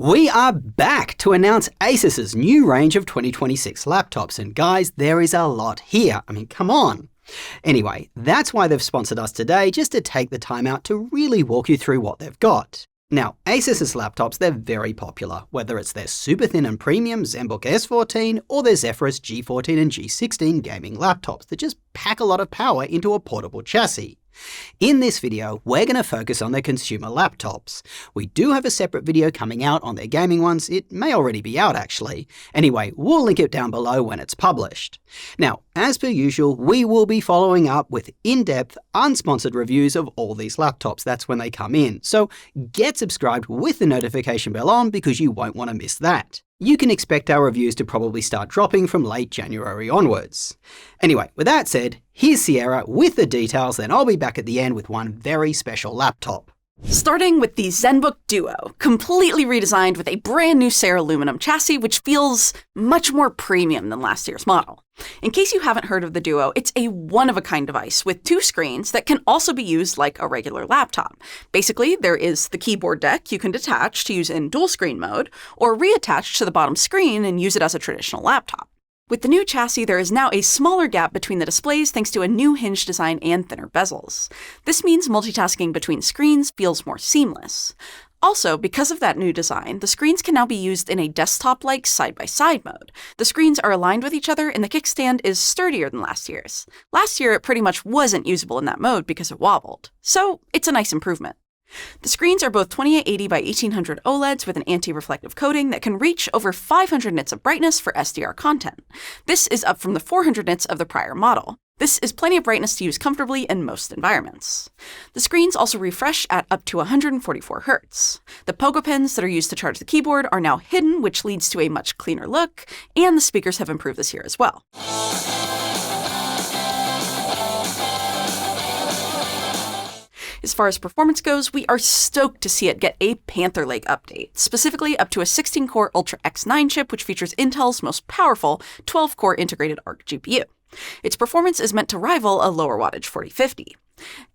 We are back to announce Asus's new range of 2026 laptops, and guys, there is a lot here. I mean, come on. Anyway, that's why they've sponsored us today, just to take the time out to really walk you through what they've got. Now, Asus's laptops, they're very popular, whether it's their super thin and premium Zenbook S14 or their Zephyrus G14 and G16 gaming laptops that just pack a lot of power into a portable chassis. In this video, we're going to focus on their consumer laptops. We do have a separate video coming out on their gaming ones. It may already be out actually. Anyway, we'll link it down below when it's published. Now, as per usual, we will be following up with in-depth, unsponsored reviews of all these laptops. That's when they come in. So get subscribed with the notification bell on because you won't want to miss that. You can expect our reviews to probably start dropping from late January onwards. Anyway, with that said, here's Sierra with the details, then I'll be back at the end with one very special laptop. Starting with the Zenbook DUO, completely redesigned with a brand new aluminum chassis, which feels much more premium than last year's model. In case you haven't heard of the Duo, it's a one-of-a-kind device with two screens that can also be used like a regular laptop. Basically, there is the keyboard deck you can detach to use in dual screen mode, or reattach to the bottom screen and use it as a traditional laptop. With the new chassis, there is now a smaller gap between the displays thanks to a new hinge design and thinner bezels. This means multitasking between screens feels more seamless. Also, because of that new design, the screens can now be used in a desktop-like side-by-side mode. The screens are aligned with each other and the kickstand is sturdier than last year's. Last year, it pretty much wasn't usable in that mode because it wobbled. So, it's a nice improvement. The screens are both 2880 by 1800 OLEDs with an anti-reflective coating that can reach over 500 nits of brightness for SDR content. This is up from the 400 nits of the prior model. This is plenty of brightness to use comfortably in most environments. The screens also refresh at up to 144 Hz. The pogo pins that are used to charge the keyboard are now hidden, which leads to a much cleaner look, and the speakers have improved this year as well. As far as performance goes, we are stoked to see it get a Panther Lake update, specifically up to a 16-core Ultra X9 chip, which features Intel's most powerful 12-core integrated Arc GPU. Its performance is meant to rival a lower wattage 4050.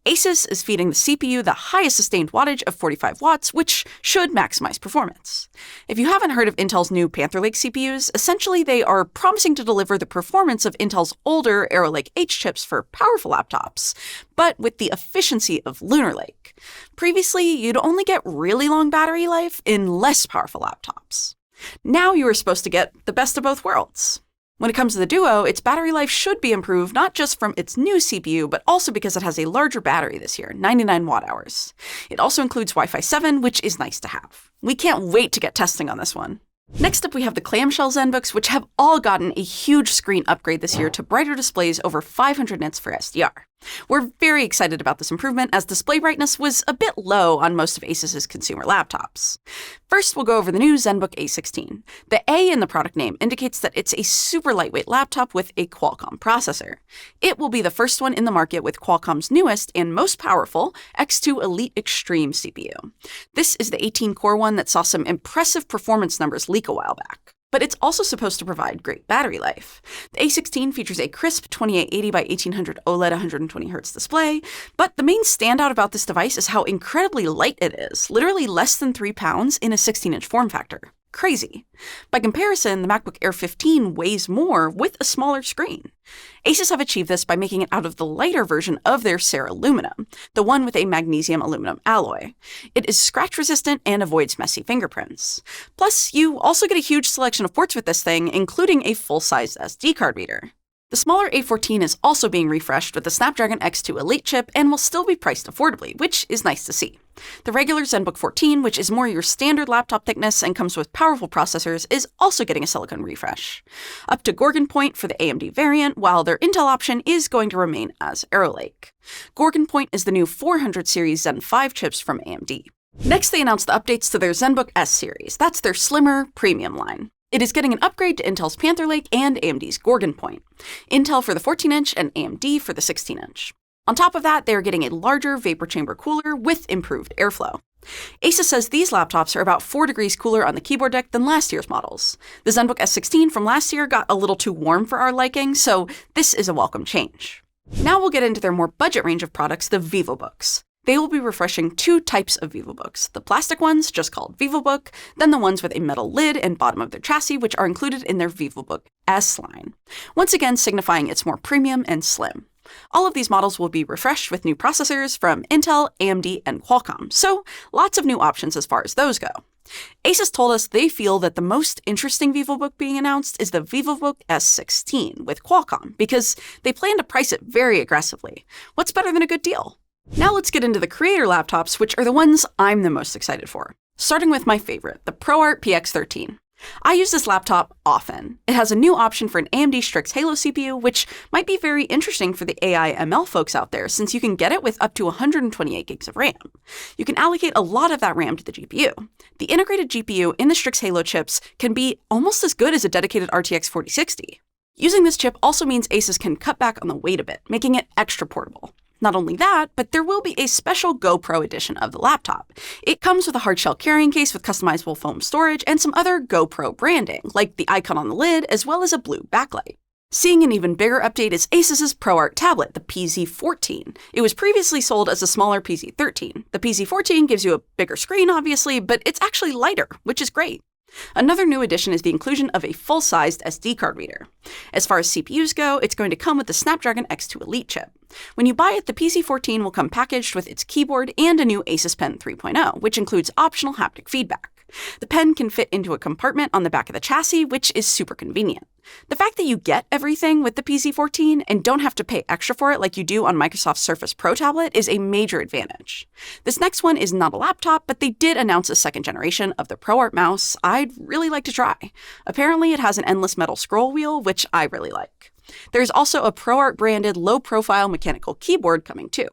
Asus is feeding the CPU the highest sustained wattage of 45 watts, which should maximize performance. If you haven't heard of Intel's new Panther Lake CPUs, essentially they are promising to deliver the performance of Intel's older Arrow Lake H chips for powerful laptops, but with the efficiency of Lunar Lake. Previously, you'd only get really long battery life in less powerful laptops. Now you are supposed to get the best of both worlds. When it comes to the Duo, its battery life should be improved not just from its new CPU, but also because it has a larger battery this year, 99 watt-hours. It also includes Wi-Fi 7, which is nice to have. We can't wait to get testing on this one. Next up, we have the clamshell Zenbooks, which have all gotten a huge screen upgrade this year to brighter displays over 500 nits for SDR. We're very excited about this improvement as display brightness was a bit low on most of Asus's consumer laptops. First, we'll go over the new Zenbook A16. The A in the product name indicates that it's a super lightweight laptop with a Qualcomm processor. It will be the first one in the market with Qualcomm's newest and most powerful X2 Elite Extreme CPU. This is the 18-core one that saw some impressive performance numbers leak a while back. But it's also supposed to provide great battery life. The A16 features a crisp 2880 by 1800 OLED 120Hz display, but the main standout about this device is how incredibly light it is, literally less than 3 pounds in a 16-inch form factor. Crazy. By comparison, the MacBook Air 15 weighs more with a smaller screen. Asus have achieved this by making it out of the lighter version of their Aluminum, the one with a magnesium aluminum alloy. It is scratch-resistant and avoids messy fingerprints. Plus, you also get a huge selection of ports with this thing, including a full-sized SD card reader. The smaller A14 is also being refreshed with the Snapdragon X2 Elite chip and will still be priced affordably, which is nice to see. The regular Zenbook 14, which is more your standard laptop thickness and comes with powerful processors, is also getting a silicon refresh. Up to Gorgon Point for the AMD variant, while their Intel option is going to remain as Arrow Lake. Gorgon Point is the new 400 series Zen 5 chips from AMD. Next, they announced the updates to their Zenbook S series. That's their slimmer, premium line. It is getting an upgrade to Intel's Panther Lake and AMD's Gorgon Point. Intel for the 14-inch and AMD for the 16-inch. On top of that, they are getting a larger vapor chamber cooler with improved airflow. Asus says these laptops are about 4 degrees cooler on the keyboard deck than last year's models. The Zenbook S16 from last year got a little too warm for our liking, so this is a welcome change. Now we'll get into their more budget range of products, the Vivobooks. They will be refreshing two types of Vivobooks, the plastic ones, just called Vivobook, then the ones with a metal lid and bottom of their chassis, which are included in their Vivobook S line, once again signifying it's more premium and slim. All of these models will be refreshed with new processors from Intel, AMD, and Qualcomm, so lots of new options as far as those go. Asus told us they feel that the most interesting Vivobook being announced is the Vivobook S16 with Qualcomm, because they plan to price it very aggressively. What's better than a good deal? Now let's get into the creator laptops, which are the ones I'm the most excited for. Starting with my favorite, the ProArt PX13. I use this laptop often. It has a new option for an AMD Strix Halo CPU, which might be very interesting for the AI ML folks out there, since you can get it with up to 128 gigs of RAM. You can allocate a lot of that RAM to the GPU. The integrated GPU in the Strix Halo chips can be almost as good as a dedicated RTX 4060. Using this chip also means Asus can cut back on the weight a bit, making it extra portable. Not only that, but there will be a special GoPro edition of the laptop. It comes with a hardshell carrying case with customizable foam storage and some other GoPro branding, like the icon on the lid, as well as a blue backlight. Seeing an even bigger update is Asus's ProArt tablet, the PZ14. It was previously sold as a smaller PZ13. The PZ14 gives you a bigger screen, obviously, but it's actually lighter, which is great. Another new addition is the inclusion of a full-sized SD card reader. As far as CPUs go, it's going to come with the Snapdragon X2 Elite chip. When you buy it, the PC14 will come packaged with its keyboard and a new Asus Pen 3.0, which includes optional haptic feedback. The pen can fit into a compartment on the back of the chassis, which is super convenient. The fact that you get everything with the PC14 and don't have to pay extra for it like you do on Microsoft's Surface Pro tablet is a major advantage. This next one is not a laptop, but they did announce a second generation of the ProArt mouse I'd really like to try. Apparently it has an endless metal scroll wheel, which I really like. There's also a ProArt branded low-profile mechanical keyboard coming too.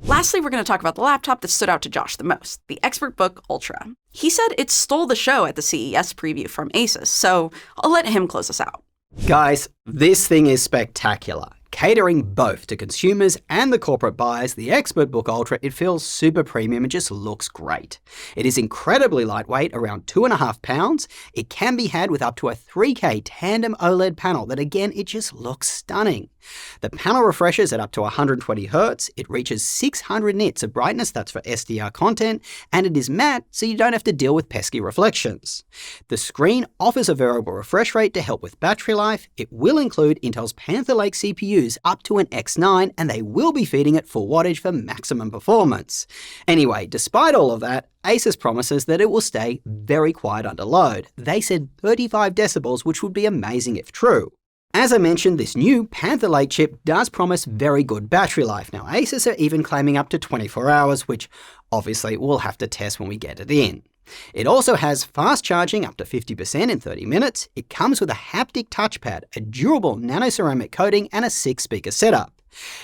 Lastly, we're going to talk about the laptop that stood out to Josh the most, the ExpertBook Ultra. He said it stole the show at the CES preview from Asus, so I'll let him close us out. Guys, this thing is spectacular. Catering both to consumers and the corporate buyers, the ExpertBook Ultra, it feels super premium and just looks great. It is incredibly lightweight, around 2.5 pounds. It can be had with up to a 3K tandem OLED panel that, again, it just looks stunning. The panel refreshes at up to 120 Hz, it reaches 600 nits of brightness, that's for SDR content, and it is matte, so you don't have to deal with pesky reflections. The screen offers a variable refresh rate to help with battery life. It will include Intel's Panther Lake CPUs up to an X9, and they will be feeding it full wattage for maximum performance. Anyway, despite all of that, Asus promises that it will stay very quiet under load. They said 35 decibels, which would be amazing if true. As I mentioned, this new Panther Lake chip does promise very good battery life. Now, Asus are even claiming up to 24 hours, which obviously we'll have to test when we get it in. It also has fast charging up to 50% in 30 minutes. It comes with a haptic touchpad, a durable nanoceramic coating, and a 6-speaker setup.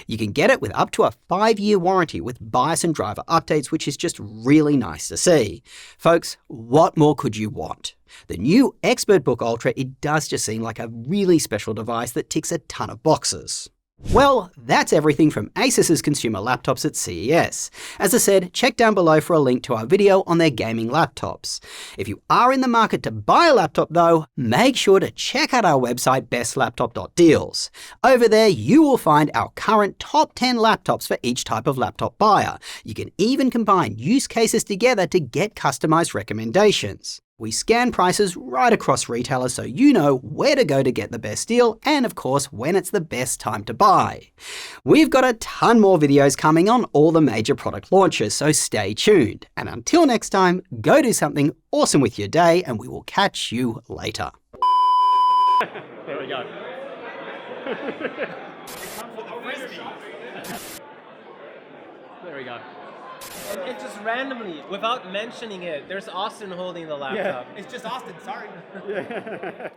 You can get it with up to a 5-year warranty with BIOS and driver updates, which is just really nice to see. Folks, what more could you want? The new ExpertBook Ultra, it does just seem like a really special device that ticks a ton of boxes. Well, that's everything from Asus's consumer laptops at CES. As I said, check down below for a link to our video on their gaming laptops. If you are in the market to buy a laptop though, make sure to check out our website bestlaptop.deals. Over there, you will find our current top 10 laptops for each type of laptop buyer. You can even combine use cases together to get customized recommendations. We scan prices right across retailers so you know where to go to get the best deal and, of course, when it's the best time to buy. We've got a ton more videos coming on all the major product launches, so stay tuned. And until next time, go do something awesome with your day and we will catch you later. There we go. There we go. And just randomly, without mentioning it, there's Austin holding the laptop. Yeah. It's just Austin, sorry. Yeah.